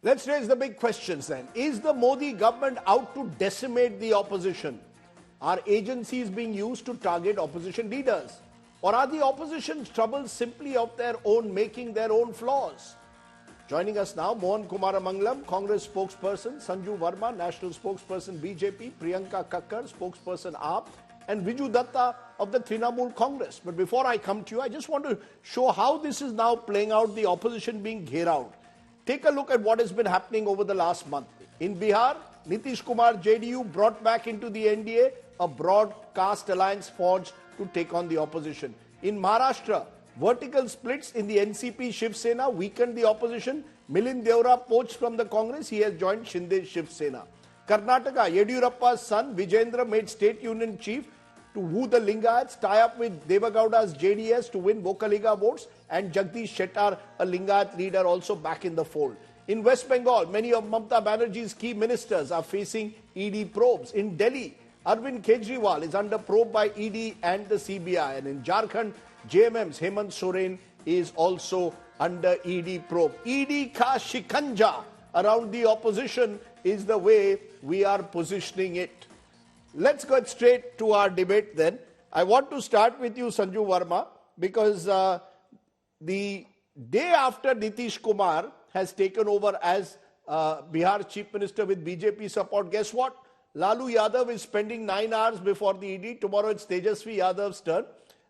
Let's raise the big questions then. Is the Modi government out to decimate the opposition? Are agencies being used to target opposition leaders? Or are the opposition's troubles simply of their own making, their own flaws? Joining us now, Mohan Kumar Mangalam, Congress spokesperson, Sanju Verma, national spokesperson BJP, Priyanka Kakkar, spokesperson AAP, and Viju Datta of the Trinamool Congress. But before I come to you, I just want to show how this is now playing out, the opposition being geared out. Take a look at what has been happening over the last month. In Bihar, Nitish Kumar, JDU, brought back into the NDA a broad caste alliance forged to take on the opposition. In Maharashtra, vertical splits in the NCP Shiv Sena weakened the opposition. Milind Deora poached from the Congress. He has joined Shinde Shiv Sena. Karnataka, Yediyurappa's son Vijendra made state union chief to woo the Lingayats, tie up with Devagowda's JDS to win Vokaliga votes, and Jagdish Shettar, a Lingayat leader, also back in the fold. In West Bengal, many of Mamata Banerjee's key ministers are facing ED probes. In Delhi, Arvind Kejriwal is under probe by ED and the CBI. And in Jharkhand, JMM's Hemant Soren is also under ED probe. ED ka shikanja around the opposition is the way we are positioning it. Let's go straight to our debate then. I want to start with you, Sanju Verma, because the day after Nitish Kumar has taken over as Bihar Chief Minister with BJP support, guess what? Lalu Yadav is spending 9 hours before the ED. Tomorrow it's Tejasvi Yadav's turn.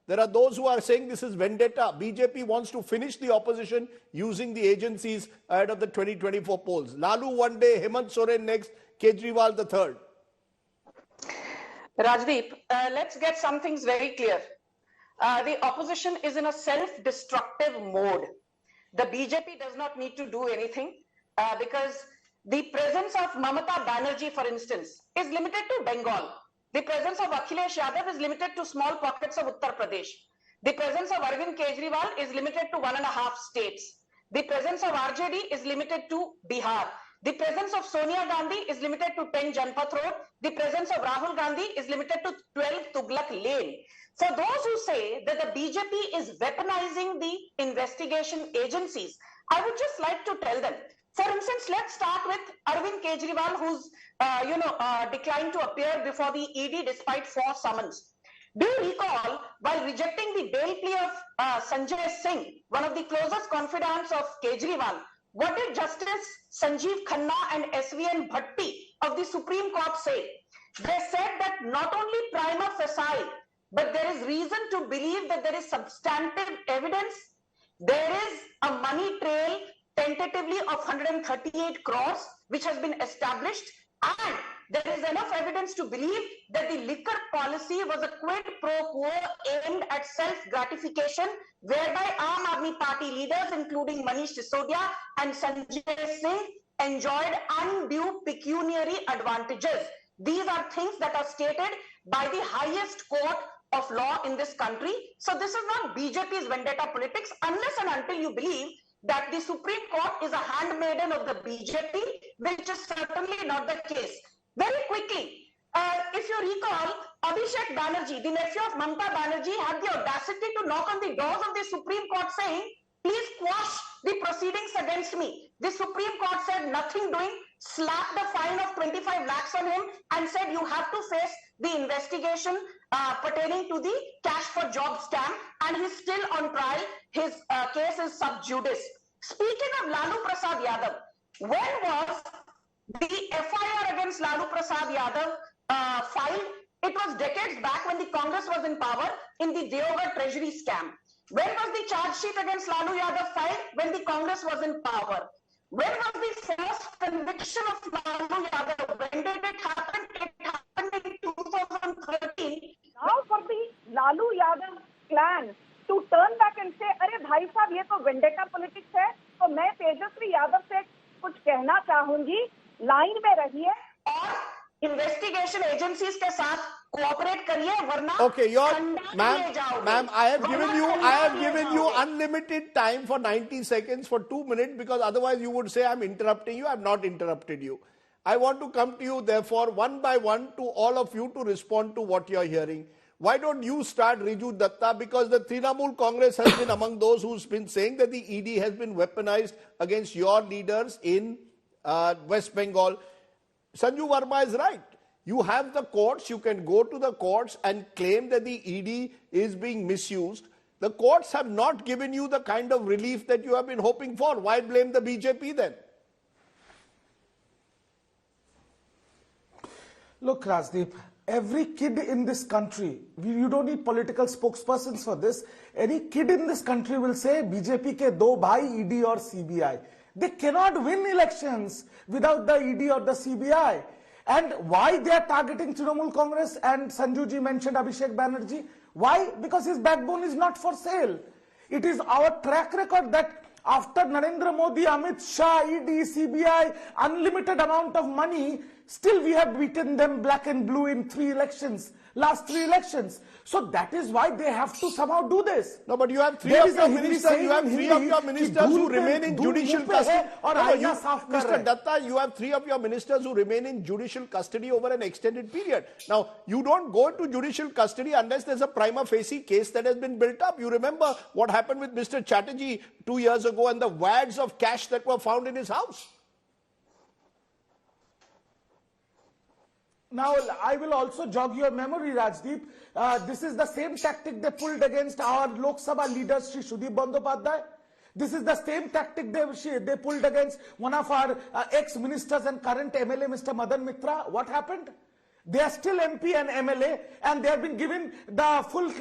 There are those who are saying this is vendetta. BJP wants to finish the opposition using the agencies ahead of the 2024 polls. Lalu one day, Hemant Soren next, Kejriwal the third. Rajdeep, let's get some things very clear. The opposition is in a self-destructive mode. The BJP does not need to do anything because the presence of Mamata Banerjee, for instance, is limited to Bengal. The presence of Akhilesh Yadav is limited to small pockets of Uttar Pradesh. The presence of Arvind Kejriwal is limited to 1.5 states. The presence of RJD is limited to Bihar. The presence of Sonia Gandhi is limited to 10 Janpath Road. The presence of Rahul Gandhi is limited to 12 Tughlaq Lane. For those who say that the BJP is weaponizing the investigation agencies, I would just like to tell them. For instance, let's start with Arvind Kejriwal, who's declined to appear before the ED despite 4 summons. Do you recall, while rejecting the bail plea of Sanjay Singh, one of the closest confidants of Kejriwal, what did Justice Sanjeev Khanna and SVN Bhatti of the Supreme Court say? They said that not only prima facie, but there is reason to believe that there is substantive evidence. There is a money trail tentatively of 138 crores, which has been established, and there is enough evidence to believe that the liquor policy was a quid pro quo aimed at self-gratification, whereby Aam Aadmi Party leaders, including Manish Sisodia and Sanjay Singh, enjoyed undue pecuniary advantages. These are things that are stated by the highest court of law in this country. So this is not BJP's vendetta politics, unless and until you believe that the Supreme Court is a handmaiden of the BJP, which is certainly not the case. Very quickly, if you recall, Abhishek Banerjee, the nephew of Mamata Banerjee, had the audacity to knock on the doors of the Supreme Court saying, please quash the proceedings against me. The Supreme Court said nothing doing, slapped a fine of 25 lakhs on him and said you have to face the investigation pertaining to the cash for job scam, and he's still on trial. His case is sub judice. Speaking of Lalu Prasad Yadav, when was the FIR against Lalu Prasad Yadav filed? It was decades back when the Congress was in power in the Deoghar treasury scam. When was the charge sheet against Lalu Yadav filed? When the Congress was in power. When was the first conviction of Lalu Yadav? When did it happen? It happened in 2013. Now for the Lalu Yadav clan to turn back and say, अरे भाई साहब ये तो vendetta politics है, तो मैं तेजस्वी यादव से कुछ कहना चाहूंगी, लाइन में रहिए और इन्वेस्टिगेशन एजेंसीज के साथ कोऑपरेट करिए, वरना Okay, ma'am, I have given you unlimited time for 90 seconds for 2 minutes, because otherwise you would say I'm interrupting you. I'm not interrupted you. I want to come to you, therefore, one by one, to all of you to respond to what you're hearing. Why don't you start, Riju Datta? Because the Trinamool Congress has been among those who's been saying that the ED has been weaponized against your leaders in West Bengal. Sanju Verma is right. You have the courts, you can go to the courts and claim that the ED is being misused. The courts have not given you the kind of relief that you have been hoping for. Why blame the BJP then? Look, Rajdeep, every kid in this country, you don't need political spokespersons for this. Any kid in this country will say, BJP ke do bhai, ED or CBI. They cannot win elections without the ED or the CBI. And why they are targeting Trinamool Congress, and Sanjuji mentioned Abhishek Banerjee. Why? Because his backbone is not for sale. It is our track record that after Narendra Modi, Amit Shah, ED, CBI, unlimited amount of money, still we have beaten them black and blue in last three elections. So that is why they have to somehow do this. No, but you have three of your ministers who remain in judicial custody. Mr. Datta, you have three of your ministers who remain in judicial custody over an extended period. Now, you don't go into judicial custody unless there's a prima facie case that has been built up. You remember what happened with Mr. Chatterjee 2 years ago and the wads of cash that were found in his house. Now, I will also jog your memory, Rajdeep. This is the same tactic they pulled against our Lok Sabha leader, Shri Sudip Bandyopadhyay. This is the same tactic they pulled against one of our ex-ministers and current MLA, Mr. Madan Mitra. What happened? They are still MP and MLA, and they have been given the full,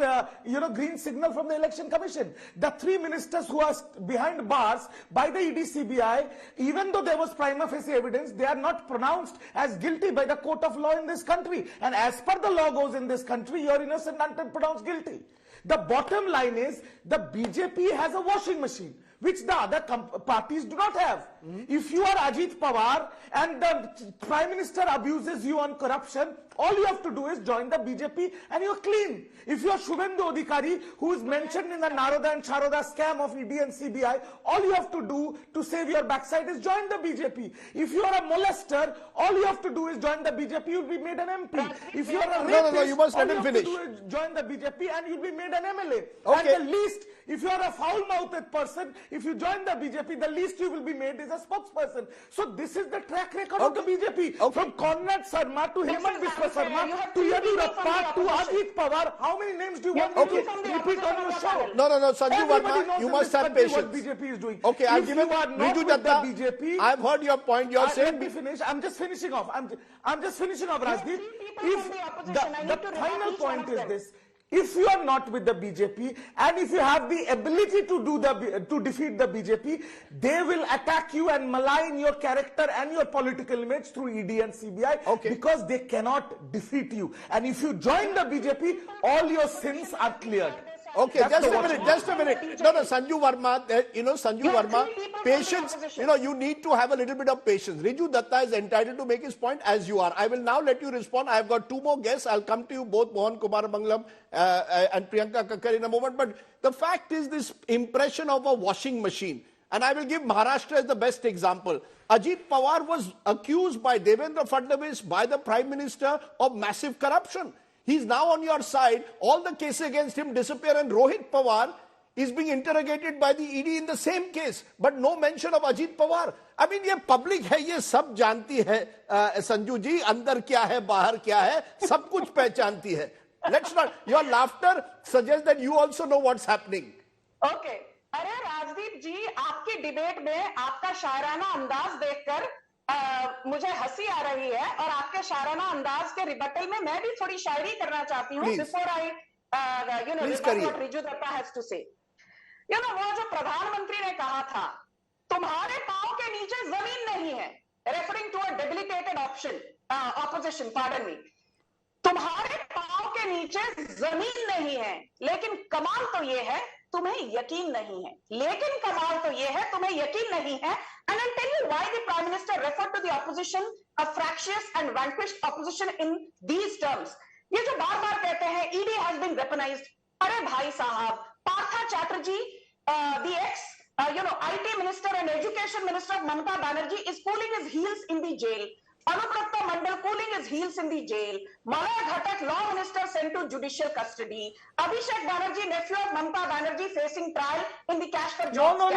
green signal from the Election Commission. The three ministers who are behind bars by the ED CBI, even though there was prima facie evidence, they are not pronounced as guilty by the court of law in this country. And as per the law goes in this country, you are innocent until pronounced guilty. The bottom line is the BJP has a washing machine, which the other parties do not have. If you are Ajit Pawar and the Prime Minister abuses you on corruption, all you have to do is join the BJP and you're clean. If you are Shubhendu Adhikari, who is mentioned in the Naroda and Charoda scam of ED and CBI, all you have to do to save your backside is join the BJP. If you are a molester, all you have to do is join the BJP, you'll be made an MP. If you are a rapist, you must let him finish. All you have to do is join the BJP and you'll be made an MLA. Okay. And the least, if you are a foul-mouthed person, if you join the BJP, the least you will be made is a spokesperson. So this is the track record of the BJP. From Conrad Sharma to Hemant Biswa Sharma to Yadurappa to Ajit Pawar. How many names do you want me to repeat on your show? No, Sanju Verma, you must have patience. What BJP is doing. Okay, I've given Riju Datta. I've heard your point. You're saying. Let me finish. I'm just finishing off. I'm just finishing off, Rajdeep. If the final point is this. If you are not with the BJP and if you have the ability to defeat the BJP, they will attack you and malign your character and your political image through ED and CBI because they cannot defeat you. And if you join the BJP, all your sins are cleared. Okay, just a minute. No, Sanju Verma, Sanju Verma, patience, you need to have a little bit of patience. Riju Datta is entitled to make his point as you are. I will now let you respond. I've got two more guests. I'll come to you both, Mohan Kumar Mangalam and Priyanka Kakkar in a moment. But the fact is this impression of a washing machine. And I will give Maharashtra as the best example. Ajit Pawar was accused by Devendra Fadnavis, by the Prime Minister, of massive corruption. He's now on your side. All the cases against him disappear, and Rohit Pawar is being interrogated by the ED in the same case, but no mention of Ajit Pawar. I mean, ये public है, ये सब जानती है, संजू जी, अंदर क्या है, बाहर क्या है, सब कुछ पहचानती है. Let's not. Your laughter suggests that you also know what's happening. Okay. अरे राजदीप जी, आपकी डिबेट में आपका शायराना अंदाज देखकर मुझे हंसी आ रही है और आपके शायराना अंदाज के रिबटल में मैं भी थोड़ी शायरी करना चाहती हूँ before I rebut what Riju Datta has to say. वो जो प्रधानमंत्री ने कहा था, तुम्हारे पांव के नीचे जमीन नहीं है, referring to a debilitated opposition, pardon me. तुम्हारे पांव के नीचे जमीन नहीं है, लेकिन कमाल तो ये है तुम्हें यकीन नहीं है. लेकिन कमाल तो ये है तुम्हें यकीन नहीं है. And I'll tell you why the Prime Minister referred to the opposition, a fractious and vanquished opposition, in these terms. ये जो बार बार कहते हैं ED has been weaponized. अरे भाई साहब, Partha Chatterjee, the ex IT minister and education minister of Mamata Banerjee, is cooling his heels in the jail. Anupratta Mandal cooling his heels in the jail. Malay Ghatak, law minister, sent to judicial custody. Abhishek Banerjee, nephew of Mamata Banerjee, facing trial in the cash for jobs No.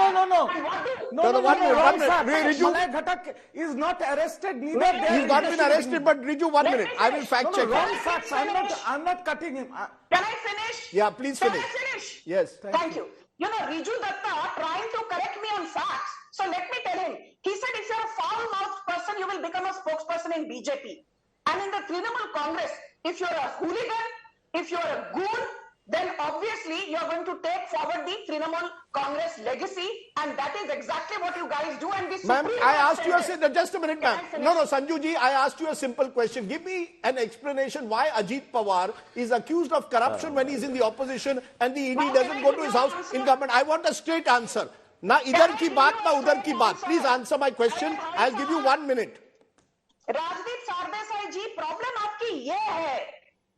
And what do? One minute. Wrong, sir. Riju. Malay Ghatak is not arrested. Neither He's not been arrested, but Riju, 1 minute. I will fact check. Wrong facts. I'm not cutting him. Can I finish? Yeah, please Can finish. I finish? Yes. Thank you. You know, Riju Datta trying to correct me on facts. So let me tell him. He said if you're a foul-mouthed person, you will become a spokesperson in BJP. And in the Trinamool Congress, if you're a hooligan, if you're a goon, then obviously you're going to take forward the Trinamool Congress legacy, and that is exactly what you guys do. And this Ma'am, I asked you just a minute, ma'am. No, Sanjuji, I asked you a simple question. Give me an explanation why Ajit Pawar is accused of corruption when he's in the opposition and the ED doesn't go to his house in government. I want a straight answer. Na idhar ki baat, na udhar ki baat. Please answer my question. I'll give you 1 minute. Rajdeep Sardesai ji, problem आपकी ये है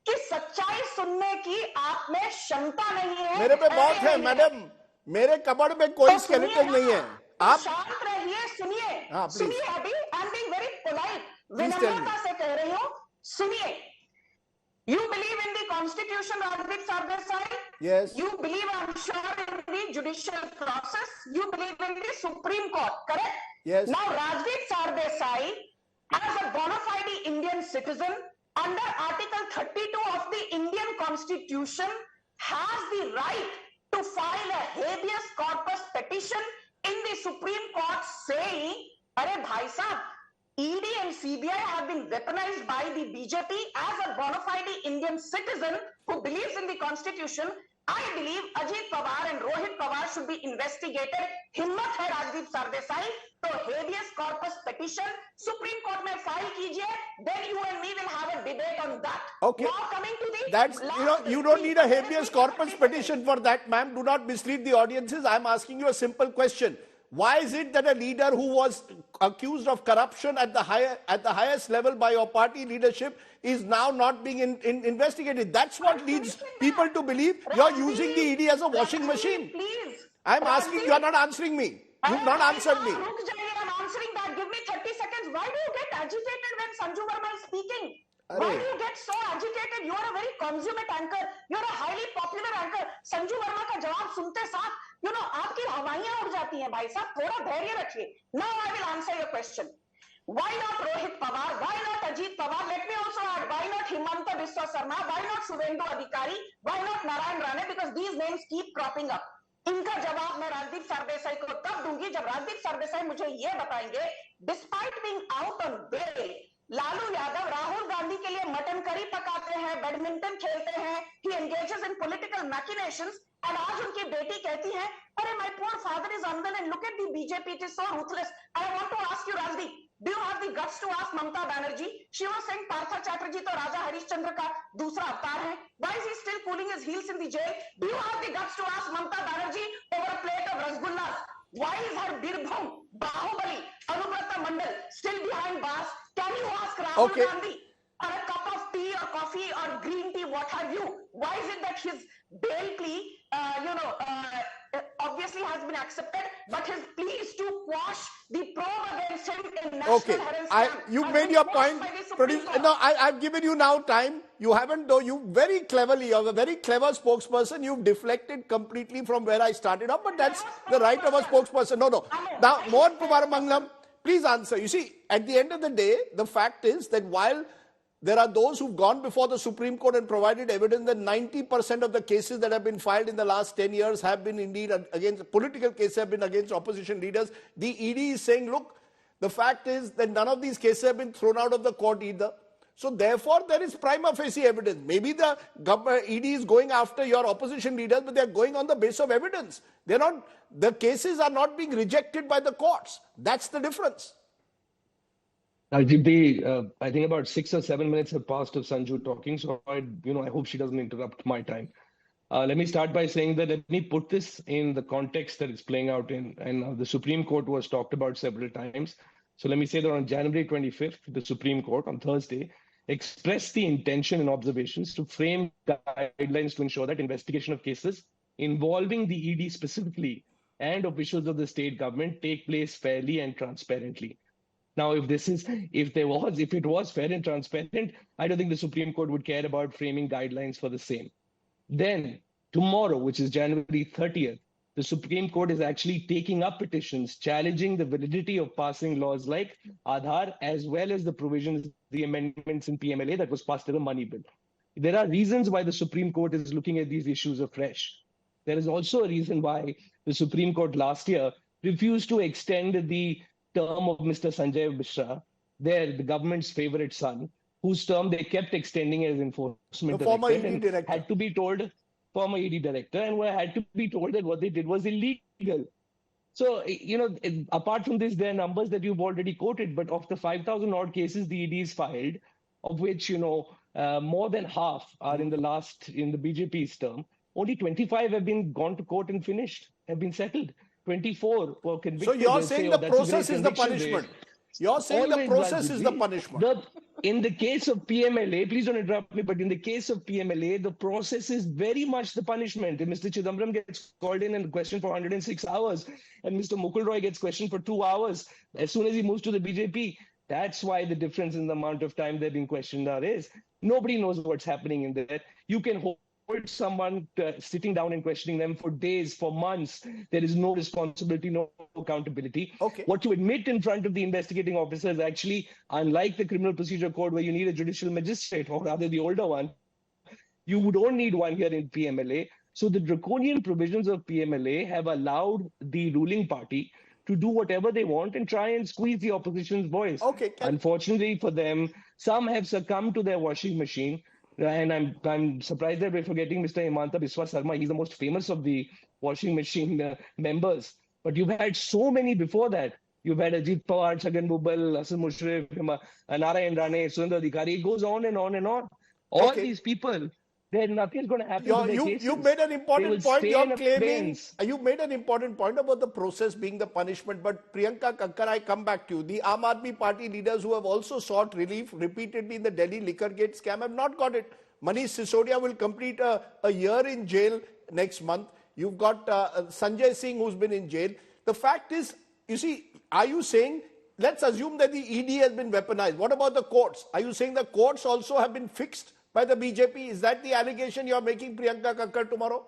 कि सच्चाई सुनने की आप में क्षमता नहीं है. मेरे पे बहुत है, मैडम. मेरे कबड़ में कोई स्केलेटन नहीं है. आप शांत रहिए, सुनिए. हाँ, please. सुनिए अभी. I'm being very polite. Please tell me. विनम्रता से कह रही हूँ. सुनिए. You believe in the Constitution, Rajdeep Sardesai? Yes. You believe, I'm sure, in the judicial process. You believe in the Supreme Court, correct? Yes. Now, Rajdeep Sardesai, as a bona fide Indian citizen, under Article 32 of the Indian Constitution, has the right to file a habeas corpus petition in the Supreme Court saying, "Arey bhai sahab, ED and CBI have been weaponized by the BJP. As a bona fide Indian citizen who believes in the Constitution, I believe Ajit Pawar and Rohit Pawar should be investigated. Hemant hai Rajdeep Sardesai. So habeas corpus petition, Supreme Court mein file kijiye. Then you and me will have a debate on that." Okay. Now coming to the That's, you don't need a habeas corpus petition for that, ma'am. Do not mislead the audiences. I'm asking you a simple question. Why is it that a leader who was accused of corruption at the highest level by your party leadership is now not being investigated? That's what leads people to believe you're using the ED as a washing machine. Please. I'm asking, you're not answering me. You've not answered me. I'm answering that. Give me 30 seconds. Why do you get agitated when Sanju Verma is speaking? Why do you get so agitated? You are a very consummate anchor. You are a highly popular anchor. Sanju Verma का जवाब सुनते साथ, आपकी हवाइयां उड़ जाती हैं भाई साहब. थोड़ा धैर्य रखिए. Now I will answer your question. Why not Rohit Pawar? Why not Ajit Pawar? Let me also add, why not Hemant Biswa Sarma? Why not Suvendu Adhikari? Why not Narayan Rane? Because these names keep cropping up. इनका जवाब मैं राजदीप सरदेसाई को तब दूंगी जब राजदीप सरदेसाई मुझे ये बताएंगे, despite being out on bail, Lalu Yadav Rahul Gandhi के लिए मटन करी पकाते हैं, बैडमिंटन खेलते हैं, he engages in political machinations, and आज उनकी बेटी कहती है, अरे my poor father is unwell and look at the BJP, it is so ruthless. I want to ask you, Rajdeep, do you have the guts to ask Mamata Banerjee? She was saying Partha Chatterjee तो राजा हरिश्चंद्र का दूसरा अवतार है. Why is he still cooling his heels in the jail? Do you have the guts to ask Mamata Banerjee over a plate of rasgullas? Why is her Birbhum, Bahubali, Anupratta Mandal still behind bars? Can you ask Rahul Gandhi or a cup of tea or coffee or green tea, what have you? Why is it that his bail plea, obviously has been accepted, but his plea is to quash the probe against him in national harassment. You've made your point. I've given you now time. You haven't, though. You very cleverly, you're a very clever spokesperson. You've deflected completely from where I started off, but that's the right of a spokesperson. No. Now, Mohan Kumar Mangalam, please answer. You see, at the end of the day, the fact is that while there are those who've gone before the Supreme Court and provided evidence that 90% of the cases that have been filed in the last 10 years have been indeed against, political cases have been against opposition leaders. The ED is saying, look, the fact is that none of these cases have been thrown out of the court either. So therefore, there is prima facie evidence. Maybe the ED is going after your opposition leaders, but they're going on the basis of evidence. They're not, the cases are not being rejected by the courts. That's the difference. I think about 6 or 7 minutes have passed of Sanju talking, so I hope she doesn't interrupt my time. Let me start by saying that let me put this in the context that it's playing out in, and the Supreme Court was talked about several times. So let me say that on January 25th, the Supreme Court on Thursday expressed the intention and observations to frame guidelines to ensure that investigation of cases involving the ED specifically and officials of the state government take place fairly and transparently. Now, if it was fair and transparent, I don't think the Supreme Court would care about framing guidelines for the same. Then, tomorrow, which is January 30th, the Supreme Court is actually taking up petitions challenging the validity of passing laws like Aadhaar, as well as the provisions, the amendments in PMLA that was passed as a money bill. There are reasons why the Supreme Court is looking at these issues afresh. There is also a reason why the Supreme Court last year refused to extend the term of Mr. Sanjay Mishra, the government's favorite son, whose term they kept extending as enforcement the former director, ED and director. had to be told, former ED director, and had to be told that what they did was illegal. So, apart from this, there are numbers that you've already quoted, but of the 5,000 odd cases the EDs filed, of which, more than half are in the BJP's term, only 25 have been gone to court and finished, have been settled. 24 were convicted. So you're saying the process is the punishment. You're saying the process is the punishment. In the case of PMLA, please don't interrupt me, but in the case of PMLA, the process is very much the punishment. If Mr. Chidambaram gets called in and questioned for 106 hours, and Mr. Mukul Roy gets questioned for 2 hours, as soon as he moves to the BJP, that's why the difference in the amount of time they're being questioned is. Nobody knows what's happening in there. You can hold someone sitting down and questioning them for days, for months. There is no responsibility, no accountability. Okay. What you admit in front of the investigating officer is actually, unlike the Criminal Procedure Code where you need a judicial magistrate, or rather the older one, you don't need one here in PMLA. So the draconian provisions of PMLA have allowed the ruling party to do whatever they want and try and squeeze the opposition's voice. Okay. Unfortunately for them, some have succumbed to their washing machine. And I'm surprised that we're forgetting Mr. Hemant Biswa Sarma. He's the most famous of the washing machine members. But you've had so many before that. You've had Ajit Pawar, Chhagan Bhubal, Hasan Mushrif, Narayan Rane, Surinder Adhikari. It goes on and on and on. All these people, nothing's going to happen to their cases. You made an important point. You're claiming you made an important point about the process being the punishment. But Priyanka Kakkar, I come back to you. The Aam Aadmi Party leaders who have also sought relief repeatedly in the Delhi liquor gate scam have not got it. Manish Sisodia will complete a year in jail next month. You've got Sanjay Singh who's been in jail. The fact is, you see, are you saying, let's assume that the ED has been weaponized. What about the courts? Are you saying the courts also have been fixed by the BJP? Is that the allegation you're making, Priyanka Kakkar, tomorrow?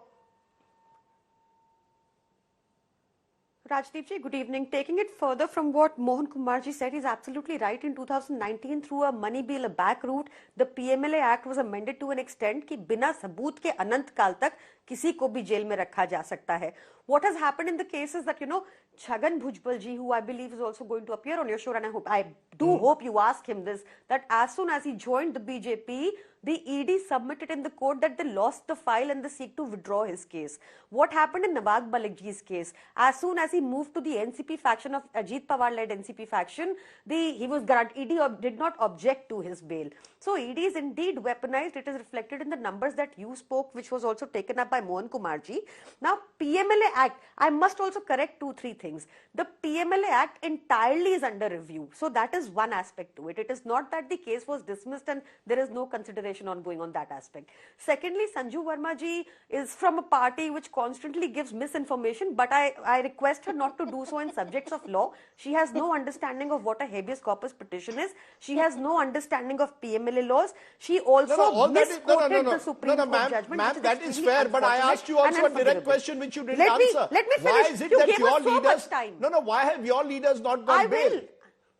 Rajdeep ji, good evening. Taking it further from what Mohan Kumar ji said, he's absolutely right. In 2019, through a money bill, a back route, the PMLA Act was amended to an extent कि बिना सबूत के अनंत काल तक किसी को भी jail में रखा जा सकता है. What has happened in the case is that, Chhagan Bhujbal ji, who I believe is also going to appear on your show, and I do hope you ask him this, that as soon as he joined the BJP, the ED submitted in the court that they lost the file and they seek to withdraw his case. What happened in Nawaz Malik ji's case? As soon as he moved to the NCP faction of Ajit Pawar-led NCP faction, ED did not object to his bail. So ED is indeed weaponized. It is reflected in the numbers that you spoke, which was also taken up by Mohan Kumar ji. Now, PMLA Act, I must also correct 2-3 things. The PMLA Act entirely is under review. So that is one aspect to it. It is not that the case was dismissed and there is no consideration ongoing on that aspect. Secondly, Sanju Verma ji is from a party which constantly gives misinformation, but I request her not to do so in subjects of law. She has no understanding of what a habeas corpus petition is. She has no understanding of PMLA laws. She also misquoted the Supreme Court judgment. Ma'am, that is fair, but I asked you also a direct question which you didn't answer. Let me finish. Why is it that your leaders... No, why have your leaders not got bail?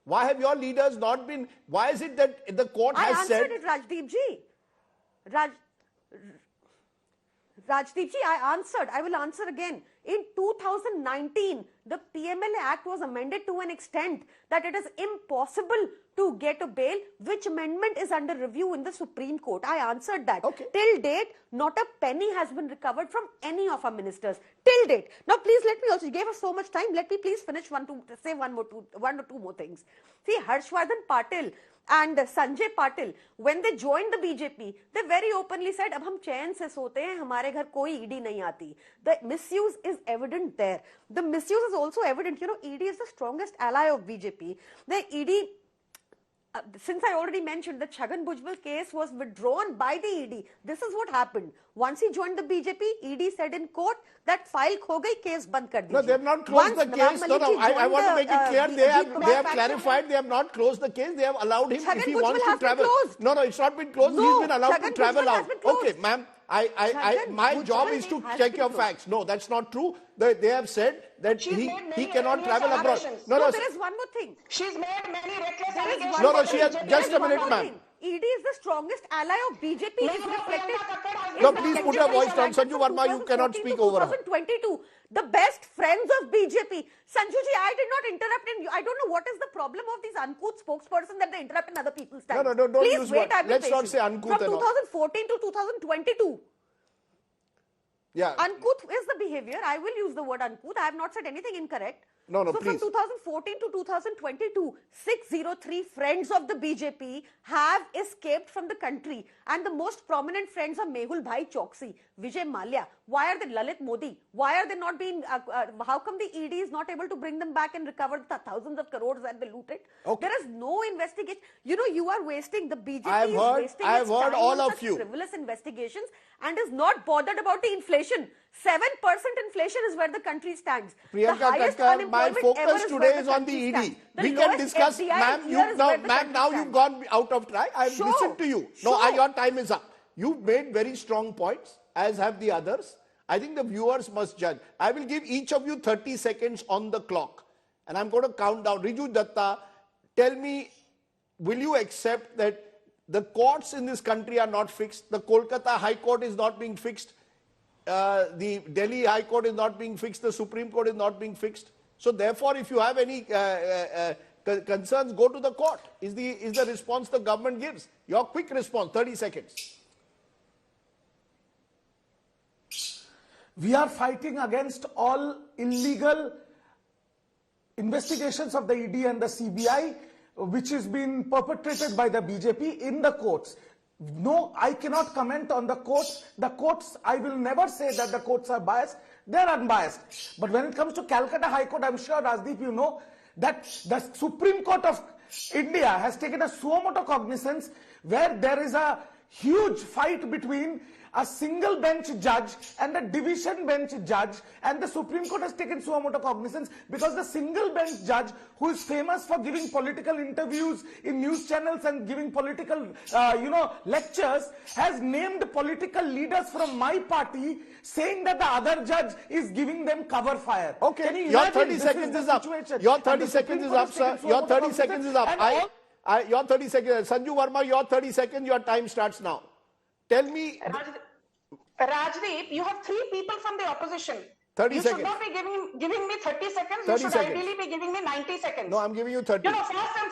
Why have your leaders not been... Why is it that the court has said... I answered it, Rajdeep ji. Rajdeep ji, I answered. I will answer again. In 2019, the PMLA Act was amended to an extent that it is impossible to get a bail, which amendment is under review in the Supreme Court. I answered that. Okay. Till date, not a penny has been recovered from any of our ministers. Till date. Now, please let me also, you gave us so much time. Let me please finish one or two more things. See, Harshvardhan Patil and Sanjay Patil, when they joined the BJP, they very openly said, अब हम चैन से सोते हैं, हमारे घर कोई ED नहीं आती. The misuse is evident there. The misuse is also evident. ED is the strongest ally of BJP. The ED since I already mentioned, the Chhagan Bhujbal case was withdrawn by the ED. This is what happened. Once he joined the BJP, ED said in court that file kho gayi, case band kar dijiye. No, they have not closed the case. No, I want to make it clear. They have clarified. They have not closed the case. They have allowed him if he wants to travel. No, it's not been closed. He's been allowed to travel out. Okay, ma'am. My job is to check your facts. No, that's not true. They have said that he cannot travel abroad. No, there is one more thing. She's made many reckless allegations. No, she has. Just a minute, ma'am. ED is the strongest ally of BJP. Is reflected. No, please put your voice down. Sanju Verma, you cannot speak over her. 2022, the best friends of BJP. Sanjuji, I did not interrupt, and I don't know what is the problem of these uncouth spokespersons that they interrupt in other people's time. No, don't please use wait. Let's not say uncouth. From 2014 to 2022. Yeah. Uncouth is the behavior. I will use the word uncouth. I have not said anything incorrect. No, so please. From 2014 to 2022, 603 friends of the BJP have escaped from the country. And the most prominent friends are Mehul Bhai Choksi, Vijay Mallya. Why are they Lalit Modi? Why are they not being, how come the ED is not able to bring them back and recover the thousands of crores that they looted? Okay. There is no investigation. You know, you are wasting, the BJP I've heard its all time on of such you. frivolous investigations and is not bothered about the inflation. 7% inflation is where the country stands. Priyanka Thakkar, my focus today is on the ED. We can discuss, ma'am, now you've gone out of track. I've listened to you. No, your time is up. You've made very strong points, as have the others. I think the viewers must judge. I will give each of you 30 seconds on the clock. And I'm going to count down. Riju Datta, tell me, will you accept that the courts in this country are not fixed? The Kolkata High Court is not being fixed. The Delhi High Court is not being fixed. The Supreme Court is not being fixed. So therefore, if you have any concerns, go to the court, is the response the government gives. Your quick response, 30 seconds. We are fighting against all illegal investigations of the ED and the CBI, which is being perpetrated by the BJP in the courts. No, I cannot comment on the courts. The courts, I will never say that the courts are biased. They are unbiased. But when it comes to Calcutta High Court, I'm sure, Rajdeep, you know that the Supreme Court of India has taken a suo motu cognizance where there is a huge fight between a single bench judge and a division bench judge, and the Supreme Court has taken suo motu cognizance because the single bench judge, who is famous for giving political interviews in news channels and giving political lectures, has named political leaders from my party, saying that the other judge is giving them cover fire. Okay, your 30 seconds is up. Your 30 seconds is up, sir. Your 30 seconds is up. Your 30 seconds. Sanju Verma, your 30 seconds, your time starts now. Tell me. Rajdeep, you have 3 people from the opposition. 30 seconds. You should not be giving me 30 seconds. 30 you should seconds. ideally be giving me 90 seconds. No, I'm giving you 30. You know, first and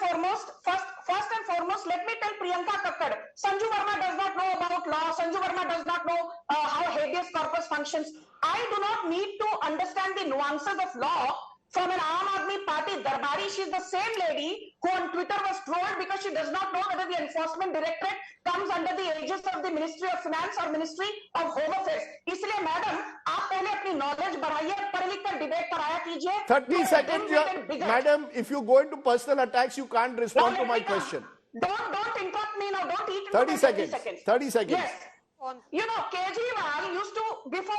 foremost, let me tell Priyanka Thakkar, Sanju Verma does not know about law. Sanju Verma does not know how habeas corpus functions. I do not need to understand the nuances of law from an Aam Aadmi Party Darbari. She's the same lady who on Twitter was trolled because she does not know whether the Enforcement Directorate comes under the aegis of the Ministry of Finance or Ministry of Home Affairs. इसलिए madam आप पहले अपनी knowledge बढ़ाइए, पढ़ लिख कर debate कराया कीजिए. 30 seconds, madam. If you go into personal attacks, you can't respond to my question. Don't interrupt me now. Don't eat. 30 seconds. 30 seconds. Yes. You know, Kejriwal used to, before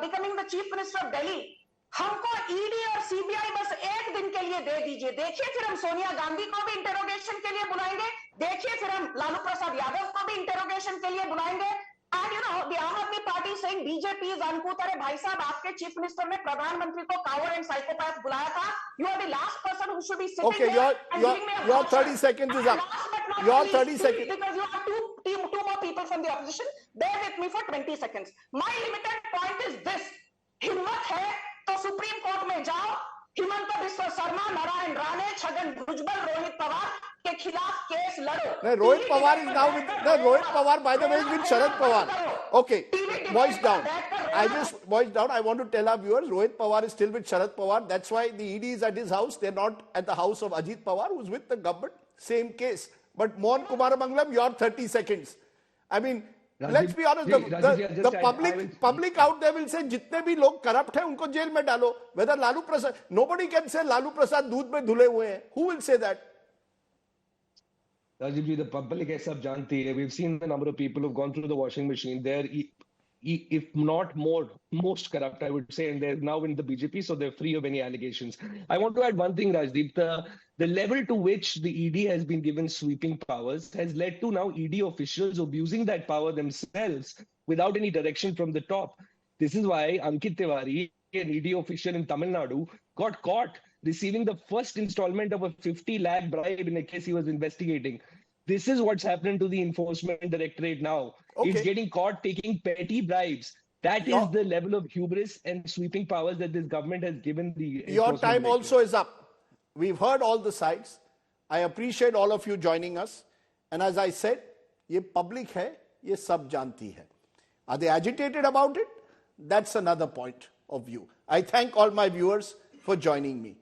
becoming the Chief Minister of Delhi, हमको ED और CBI बस एक दिन के लिए दे दीजिए. देखिए फिर हम सोनिया गांधी को भी इंटेरोगेशन के लिए बुलाएंगे. देखिए फिर हम लालू प्रसाद यादव को भी इंटेरोगेशन के लिए बुलाएंगे. And you know, the Aam Aadmi Party is saying BJP is uncouth. अरे भाई साहब, आपके चीफ मिनिस्टर ने प्रधानमंत्री को coward and psychopath बुलाया था. You are the last person who should be sitting there and giving me a your 30 seconds is up. Your 30 seconds. Because you have two more people from the opposition. Bear with me for 20 seconds. My limited point is this. हिम्मत है तो supreme court में जाओ. हिमंत बिस्वा शर्मा, नारायण राणे, छगन भुजबल, रोहित पवार के खिलाफ case लड़ो. Rohit Pawar is now with Rohit Pawar, by the way, is with Sharad Pawar. Okay, voice down. I want to tell our viewers, Rohit Pawar is still with Sharad Pawar. That's why the ED is at his house. They're not at the house of Ajit Pawar, who's with the government. Same case. But Mohan Kumar Mangalam, your 30 seconds. I mean, let's be honest, the public out there will say, जितने भी लोग corrupt हैं, उनको jail में डालो. Whether Lalu Prasad, nobody can say Lalu Prasad दूध में धुले हुए हैं. Who will say that? Rajdeep ji, the public hai, sab janti hai. We've seen the number of people who've gone through the washing machine. They're, if not more, most corrupt, I would say, and they're now in the BJP, so they're free of any allegations. I want to add one thing, Rajdeep. The level to which the ED has been given sweeping powers has led to now ED officials abusing that power themselves without any direction from the top. This is why Ankit Tiwari, an ED official in Tamil Nadu, got caught receiving the first installment of a 50 lakh bribe in a case he was investigating. This is what's happened to the Enforcement Directorate now. It's Okay. getting caught taking petty bribes. That is the level of hubris and sweeping powers that this government has given the Your Enforcement time Directorate. also is up. We've heard all the sides. I appreciate all of you joining us. And as I said, ये public है, ये सब जानती है. Are they agitated about it? That's another point of view. I thank all my viewers for joining me.